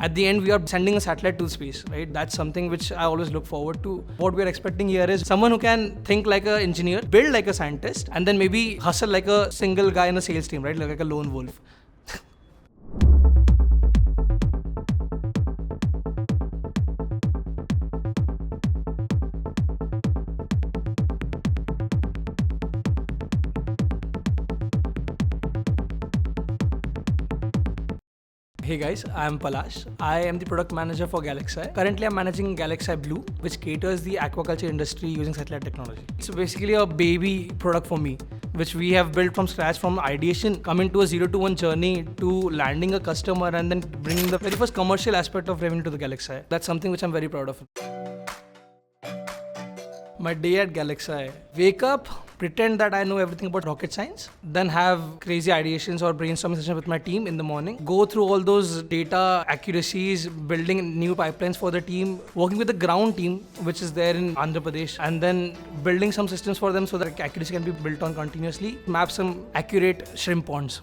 At the end, we are sending a satellite to space, right? That's something which I always look forward to. What we're expecting here is someone who can think like an engineer, build like a scientist, and then maybe hustle like a single guy in a sales team, right? Like a lone wolf. Hey guys, I'm Palash. I am the product manager for GalaxEye. Currently, I'm managing GalaxEye Blue, which caters the aquaculture industry using satellite technology. It's basically a baby product for me, which we have built from scratch, from ideation, coming to a 0 to 1 journey to landing a customer and then bringing the very first commercial aspect of revenue to the GalaxEye. That's something which I'm very proud of. My day at GalaxEye: wake up, pretend that I know everything about rocket science, then have crazy ideations or brainstorming sessions with my team in the morning, go through all those data accuracies, building new pipelines for the team, working with the ground team, which is there in Andhra Pradesh, and then building some systems for them so that accuracy can be built on continuously, map some accurate shrimp ponds.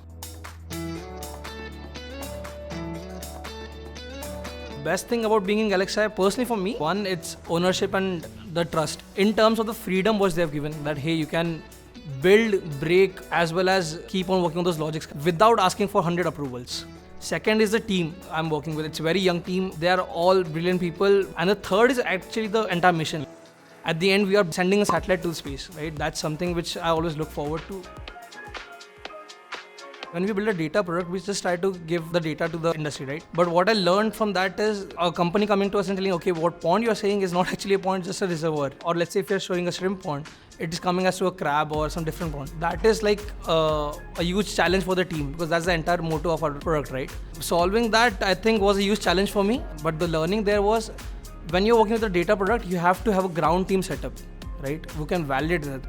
Best thing about being in GalaxEye, personally for me, one, it's ownership and the trust. In terms of the freedom which they have given, that hey, you can build, break, as well as keep on working on those logics without asking for 100 approvals. Second is the team I'm working with. It's a very young team. They are all brilliant people. And the third is actually the entire mission. At the end, we are sending a satellite to space, right? That's something which I always look forward to. When we build a data product, we just try to give the data to the industry, right? But what I learned from that is a company coming to us and telling, okay, what pond you're saying is not actually a pond, just a reservoir. Or let's say if you're showing a shrimp pond, it is coming as to a crab or some different pond. That is like a huge challenge for the team, because that's the entire motto of our product, right? Solving that, I think, was a huge challenge for me. But the learning there was, when you're working with a data product, you have to have a ground team setup, right? Who can validate that.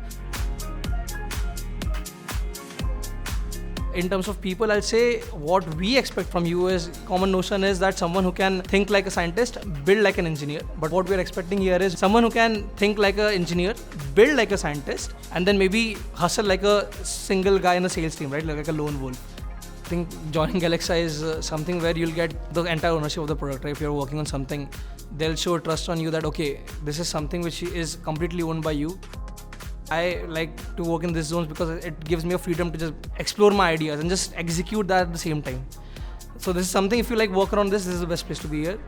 In terms of people, I'll say what we expect from you is, common notion is that someone who can think like a scientist, build like an engineer. But what we're expecting here is someone who can think like an engineer, build like a scientist, and then maybe hustle like a single guy in a sales team, right? Like a lone wolf. I think joining GalaxEye is something where you'll get the entire ownership of the product, right? If you're working on something, they'll show trust on you that, okay, this is something which is completely owned by you. I like to work in these zones because it gives me a freedom to just explore my ideas and just execute that at the same time. So this is something, if you like work around this is the best place to be here.